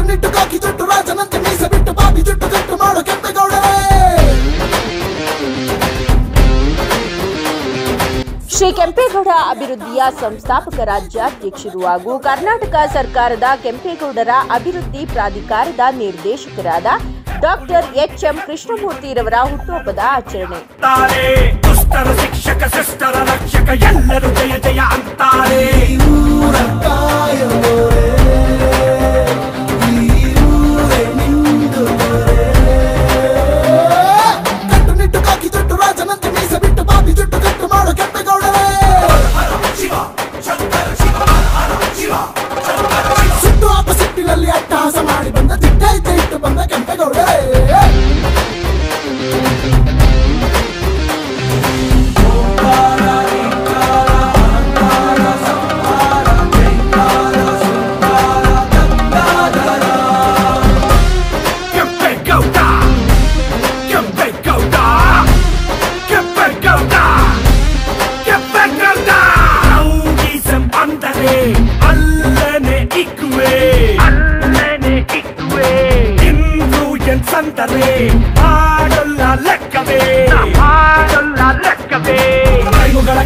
ಕಟ್ಟುನಿಟ್ಟು ಕಾಕಿ ಜುಟ್ಟು ರಾಜನಂತೆ ಮೀಸೆ ಬಿಟ್ಟು ಬಾಬಿ ಜುಟ್ಟು ಜುಟ್ಟು ಮಾಡೋ ಕೆಂಪೇಗೌಡರೇ. ಶ್ರೀ ಕೆಂಪೇಗೌಡ ಅಭಿವೃದ್ಧಿಯ ಸಂಸ್ಥಾಪಕ ರಾಜ್ಯಾಧ್ಯಕ್ಷರು ಹಾಗೂ ಕರ್ನಾಟಕ ಸರ್ಕಾರದ ಕೆಂಪೇಗೌಡರ ಅಭಿವೃದ್ಧಿ ಪ್ರಾಧಿಕಾರದ ನಿರ್ದೇಶಕರಾದ ಡಾಕ್ಟರ್ ಎಚ್.ಎಂ. ಕೃಷ್ಣಮೂರ್ತಿರವರ ಹುಟ್ಟುಹಬ್ಬದ ಆಚರಣೆ. ಶಿಕ್ಷಕ ಶಿಷ್ಟರ ರಕ್ಷಕ ಎಲ್ಲರೂ ಜಯ ಜಯ ಅಂತಾರೆ. ಕಟ್ಟುನಿಟ್ಟು ಕಾಕಿ ಜುಟ್ಟು ರಾಜನಂತೆ ಮೀಸೆ ಬಿಟ್ಟು ಬಾಬಿ ಜುಟ್ಟು ಜುಟ್ಟು ಮಾಡೋ ಕೆಂಪೇಗೌಡರೇ. ಸುಟ್ಟು ಹಾಕ ಸಿಟ್ಟಿನಲ್ಲಿ ಅಟ್ಟಹಾಸ ಮಾಡಿ ಬಂದ ದಿಟ್ಟೈತೆ ಇಟ್ಟು ಬಂದ ಕೆಂಪೇಗೌಡರೇ.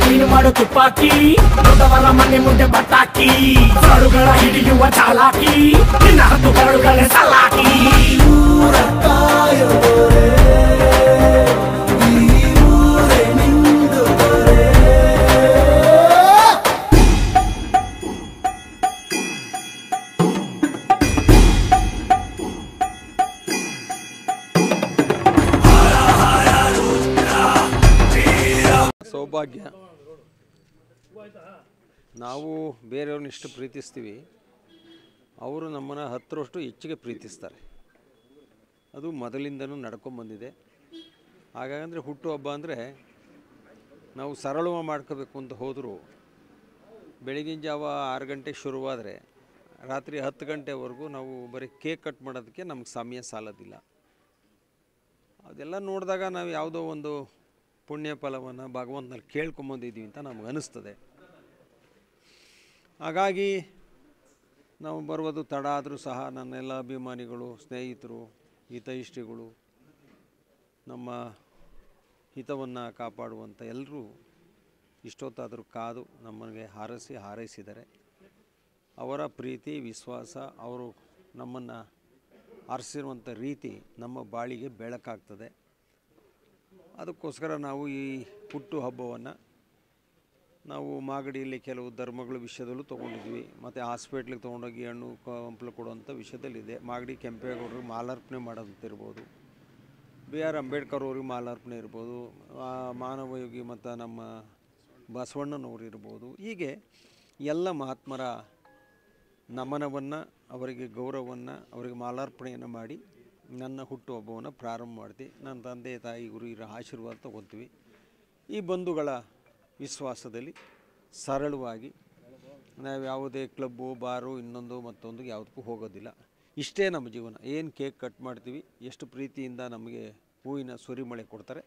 ಕ್ಲೀನು ಮಾಡೋ ತುಪ್ಪಾಕಿ ದೊಡ್ಡವರ ಮನೆ ಮುಂದೆ ಬಟಾಕಿ ಕರುಗಳ ಹಿಡಿಯುವ ಚಾಲಾಕಿ ನಿನ್ನ ಹತ್ತು ಕರುಗಳೇ ಸಲಾಕಿ. ಸೌಭಾಗ್ಯ. ನಾವು ಬೇರೆಯವ್ರನ್ನ ಇಷ್ಟು ಪ್ರೀತಿಸ್ತೀವಿ, ಅವರು ನಮ್ಮನ್ನು 10ರಷ್ಟು ಹೆಚ್ಚಿಗೆ ಪ್ರೀತಿಸ್ತಾರೆ. ಅದು ಮೊದಲಿಂದನೂ ನಡ್ಕೊಂಬಂದಿದೆ. ಹಾಗಾಗಂದರೆ ಹುಟ್ಟುಹಬ್ಬ ಅಂದರೆ ನಾವು ಸರಳವಾಗಿ ಮಾಡ್ಕೋಬೇಕು ಅಂತ ಹೋದರೂ ಬೆಳಗಿನ ಜಾವ 6 ಗಂಟೆಗೆ ಶುರುವಾದರೆ ರಾತ್ರಿ 10 ಗಂಟೆವರೆಗೂ ನಾವು ಬರೀ ಕೇಕ್ ಕಟ್ ಮಾಡೋದಕ್ಕೆ ನಮಗೆ ಸಮಯ ಸಾಲೋದಿಲ್ಲ. ಅದೆಲ್ಲ ನೋಡಿದಾಗ ನಾವು ಯಾವುದೋ ಒಂದು ಪುಣ್ಯ ಫಲವನ್ನು ಭಗವಂತನಲ್ಲಿ ಕೇಳ್ಕೊಂಬಂದಿದ್ದೀವಿ ಅಂತ ನಮಗೆ ಅನ್ನಿಸ್ತದೆ. ಹಾಗಾಗಿ ನಾವು ಬರುವುದು ತಡ ಆದರೂ ಸಹ ನನ್ನೆಲ್ಲ ಅಭಿಮಾನಿಗಳು, ಸ್ನೇಹಿತರು, ಹಿತೈಷಿಗಳು, ನಮ್ಮ ಹಿತವನ್ನು ಕಾಪಾಡುವಂಥ ಎಲ್ಲರೂ ಇಷ್ಟೊತ್ತಾದರೂ ಕಾದು ನಮಗೆ ಹಾರೈಸಿದ್ದಾರೆ. ಅವರ ಪ್ರೀತಿ ವಿಶ್ವಾಸ, ಅವರು ನಮ್ಮನ್ನು ಆರಿಸಿರುವಂಥ ರೀತಿ ನಮ್ಮ ಬಾಳಿಗೆ ಬೆಳಕಾಗ್ತದೆ. ಅದಕ್ಕೋಸ್ಕರ ನಾವು ಈ ಹುಟ್ಟು ಹಬ್ಬವನ್ನು ನಾವು ಮಾಗಡಿಯಲ್ಲಿ ಕೆಲವು ಧರ್ಮಗಳ ವಿಷಯದಲ್ಲೂ ತೊಗೊಂಡಿದ್ವಿ, ಮತ್ತು ಹಾಸ್ಪಿಟ್ಲಿಗೆ ತೊಗೊಂಡೋಗಿ ಹಣ್ಣು ಕಂಪಲು ಕೊಡುವಂಥ ವಿಷಯದಲ್ಲಿದೆ. ಮಾಗಡಿ ಕೆಂಪೇಗೌಡರಿಗೆ ಮಾಲಾರ್ಪಣೆ ಮಾಡೋದಂತಿರ್ಬೋದು, B.R. ಅಂಬೇಡ್ಕರ್ ಅವ್ರಿಗೆ ಮಾಲಾರ್ಪಣೆ ಇರ್ಬೋದು, ಮಾನವಯೋಗಿ ಮತ್ತು ನಮ್ಮ ಬಸವಣ್ಣನವರು ಇರ್ಬೋದು. ಹೀಗೆ ಎಲ್ಲ ಮಹಾತ್ಮರ ನಮನವನ್ನು, ಅವರಿಗೆ ಗೌರವವನ್ನು, ಅವರಿಗೆ ಮಾಲಾರ್ಪಣೆಯನ್ನು ಮಾಡಿ ನನ್ನ ಹುಟ್ಟುಹಬ್ಬವನ್ನು ಪ್ರಾರಂಭ ಮಾಡ್ತೀವಿ. ನನ್ನ ತಂದೆ ತಾಯಿ ಗುರುಹಿರ ಆಶೀರ್ವಾದ ತಗೊತೀವಿ. ಈ ಬಂಧುಗಳ ವಿಶ್ವಾಸದಲ್ಲಿ ಸರಳವಾಗಿ ನಾವು ಯಾವುದೇ ಕ್ಲಬ್ಬು, ಬಾರು, ಇನ್ನೊಂದು ಮತ್ತೊಂದು ಯಾವುದಕ್ಕೂ ಹೋಗೋದಿಲ್ಲ. ಇಷ್ಟೇ ನಮ್ಮ ಜೀವನ. ಏನು ಕೇಕ್ ಕಟ್ ಮಾಡ್ತೀವಿ, ಎಷ್ಟು ಪ್ರೀತಿಯಿಂದ ನಮಗೆ ಹೂವಿನ ಸುರಿಮಳೆ ಕೊಡ್ತಾರೆ,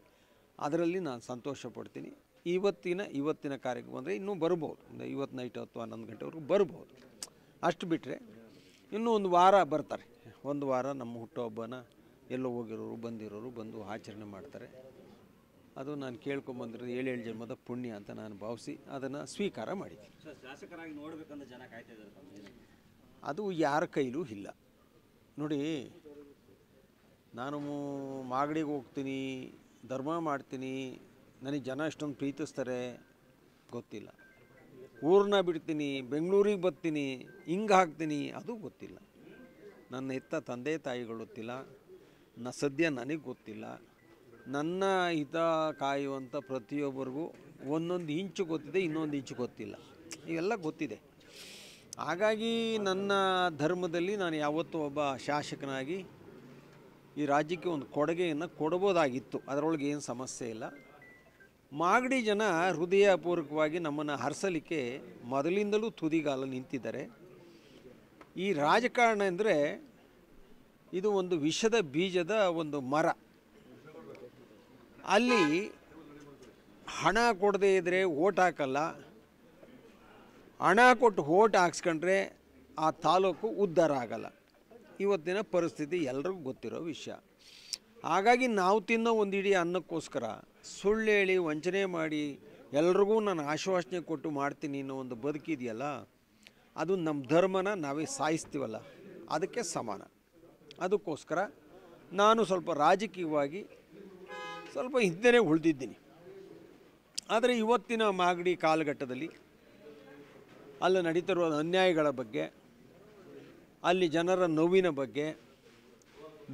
ಅದರಲ್ಲಿ ನಾನು ಸಂತೋಷ ಪಡ್ತೀನಿ. ಇವತ್ತಿನ ಕಾರ್ಯಕ್ಕೆ ಬಂದರೆ ಇನ್ನೂ ಬರ್ಬೋದು, ಇವತ್ತು ನೈಟ್ 10-11 ಗಂಟೆವರೆಗೂ ಬರ್ಬೋದು. ಅಷ್ಟು ಬಿಟ್ಟರೆ ಇನ್ನೂ ಒಂದು ವಾರ ಬರ್ತಾರೆ. ಒಂದು ವಾರ ನಮ್ಮ ಹುಟ್ಟುಹಬ್ಬನ ಎಲ್ಲೋ ಹೋಗಿರೋರು ಬಂದಿರೋರು ಬಂದು ಆಚರಣೆ ಮಾಡ್ತಾರೆ. ಅದು ನಾನು ಕೇಳ್ಕೊಂಬಂದಿರೋದು 7 ಜನ್ಮದ ಪುಣ್ಯ ಅಂತ ನಾನು ಭಾವಿಸಿ ಅದನ್ನು ಸ್ವೀಕಾರ ಮಾಡಿದ್ದೀನಿ. ಶಾಸಕರಾಗಿ ನೋಡಬೇಕಂತ ಜನ ಕಾಯ್ತಾ ಇದ್ದಾರೆ. ಅದು ಯಾರ ಕೈಲೂ ಇಲ್ಲ. ನೋಡಿ, ನಾನು ಮಾಗಡಿಗೆ ಹೋಗ್ತೀನಿ, ಧರ್ಮ ಮಾಡ್ತೀನಿ, ನನಗೆ ಜನ ಇಷ್ಟೊಂದು ಪ್ರೀತಿಸ್ತಾರೆ ಗೊತ್ತಿಲ್ಲ. ಊರನ್ನ ಬಿಡ್ತೀನಿ, ಬೆಂಗಳೂರಿಗೆ ಬರ್ತೀನಿ, ಹಿಂಗೆ ಹಾಕ್ತೀನಿ, ಅದು ಗೊತ್ತಿಲ್ಲ. ನನ್ನ ಹೆತ್ತ ತಂದೆ ತಾಯಿಗಳು ಗೊತ್ತಿಲ್ಲ, ಸದ್ಯ ನನಗೆ ಗೊತ್ತಿಲ್ಲ. ನನ್ನ ಹಿತ ಕಾಯುವಂಥ ಪ್ರತಿಯೊಬ್ಬರಿಗೂ ಒಂದೊಂದು ಇಂಚು ಗೊತ್ತಿದೆ, ಇನ್ನೊಂದು ಇಂಚು ಗೊತ್ತಿಲ್ಲ. ಇವೆಲ್ಲ ಗೊತ್ತಿದೆ. ಹಾಗಾಗಿ ನನ್ನ ಧರ್ಮದಲ್ಲಿ ನಾನು ಯಾವತ್ತೂ ಒಬ್ಬ ಶಾಸಕನಾಗಿ ಈ ರಾಜ್ಯಕ್ಕೆ ಒಂದು ಕೊಡುಗೆಯನ್ನು ಕೊಡ್ಬೋದಾಗಿತ್ತು. ಅದರೊಳಗೆ ಏನು ಸಮಸ್ಯೆ ಇಲ್ಲ. ಮಾಗಡಿ ಜನ ಹೃದಯಪೂರ್ವಕವಾಗಿ ನಮ್ಮನ್ನು ಹರಿಸಲಿಕ್ಕೆ ಮೊದಲಿಂದಲೂ ತುದಿಗಾಲ ನಿಂತಿದ್ದಾರೆ. ಈ ರಾಜಕಾರಣ ಅಂದರೆ ಇದು ಒಂದು ವಿಷದ ಬೀಜದ ಒಂದು ಮರ. ಅಲ್ಲಿ ಹಣ ಕೊಡದೇ ಇದ್ದರೆ ಓಟ್ ಹಾಕಲ್ಲ, ಹಣ ಕೊಟ್ಟು ಓಟ್ ಹಾಕ್ಸ್ಕೊಂಡ್ರೆ ಆ ತಾಲೂಕು ಉದ್ಧಾರ ಆಗಲ್ಲ. ಇವತ್ತಿನ ಪರಿಸ್ಥಿತಿ ಎಲ್ರಿಗೂ ಗೊತ್ತಿರೋ ವಿಷಯ. ಹಾಗಾಗಿ ನಾವು ತಿನ್ನೋ ಒಂದು ಇಡೀ ಅನ್ನಕ್ಕೋಸ್ಕರ ಸುಳ್ಳು ಹೇಳಿ ವಂಚನೆ ಮಾಡಿ ಎಲ್ರಿಗೂ ನಾನು ಆಶ್ವಾಸನೆ ಕೊಟ್ಟು ಮಾಡ್ತೀನಿ ಅನ್ನೋ ಒಂದು ಬದುಕಿದೆಯಲ್ಲ, ಅದು ನಮ್ಮ ಧರ್ಮನ ನಾವೇ ಸಾಯಿಸ್ತೀವಲ್ಲ, ಅದಕ್ಕೆ ಸಮಾನ. ಅದಕ್ಕೋಸ್ಕರ ನಾನು ಸ್ವಲ್ಪ ರಾಜಕೀಯವಾಗಿ ಸ್ವಲ್ಪ ಹಿಂದೆ ಉಳಿದಿದ್ದೀನಿ. ಆದರೆ ಇವತ್ತಿನ ಮಾಗಡಿ ಕಾಲಘಟ್ಟದಲ್ಲಿ ಅಲ್ಲಿ ನಡೀತಿರುವ ಅನ್ಯಾಯಗಳ ಬಗ್ಗೆ, ಅಲ್ಲಿ ಜನರ ನೋವಿನ ಬಗ್ಗೆ,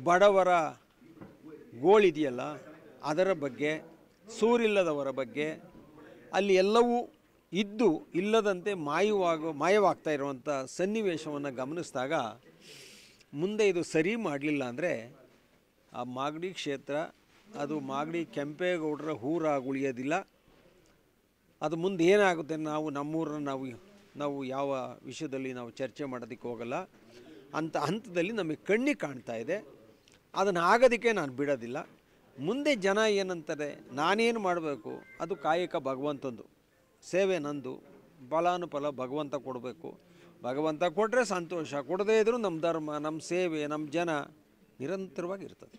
ಬಡವರ ಗೋಳಿದೆಯಲ್ಲ ಅದರ ಬಗ್ಗೆ, ಸೂರಿಲ್ಲದವರ ಬಗ್ಗೆ, ಅಲ್ಲಿ ಎಲ್ಲವೂ ಇದ್ದು ಇಲ್ಲದಂತೆ ಮಾಯವಾಗ್ತಾ ಇರುವಂಥ ಸನ್ನಿವೇಶವನ್ನು ಗಮನಿಸಿದಾಗ ಮುಂದೆ ಇದು ಸರಿ ಮಾಡಲಿಲ್ಲ ಅಂದರೆ ಆ ಮಾಗಡಿ ಕ್ಷೇತ್ರ ಅದು ಮಾಗಡಿ ಕೆಂಪೇಗೌಡರ ಊರಾಗಿ ಉಳಿಯೋದಿಲ್ಲ. ಅದು ಮುಂದೆ ಏನಾಗುತ್ತೆ ನಾವು ನಮ್ಮೂರನ್ನ ನಾವು ಯಾವ ವಿಷಯದಲ್ಲಿ ನಾವು ಚರ್ಚೆ ಮಾಡೋದಕ್ಕೆ ಹೋಗಲ್ಲ. ಅಂಥ ಹಂತದಲ್ಲಿ ನಮಗೆ ಕಣ್ಣಿಗೆ ಕಾಣ್ತಾ ಇದೆ. ಅದನ್ನು ಆಗೋದಕ್ಕೆ ನಾನು ಬಿಡೋದಿಲ್ಲ. ಮುಂದೆ ಜನ ಏನಂತಾರೆ, ನಾನೇನು ಮಾಡಬೇಕು, ಅದು ಕಾಯಕ ಭಗವಂತಂದು, ಸೇವೆ ನಂದು, ಫಲಾನುಫಲ ಭಗವಂತ ಕೊಡಬೇಕು. ಭಗವಂತ ಕೊಟ್ಟರೆ ಸಂತೋಷ, ಕೊಡದೇ ಇದ್ದರೂ ನಮ್ಮ ಧರ್ಮ, ನಮ್ಮ ಸೇವೆ, ನಮ್ಮ ಜನ ನಿರಂತರವಾಗಿರ್ತದೆ.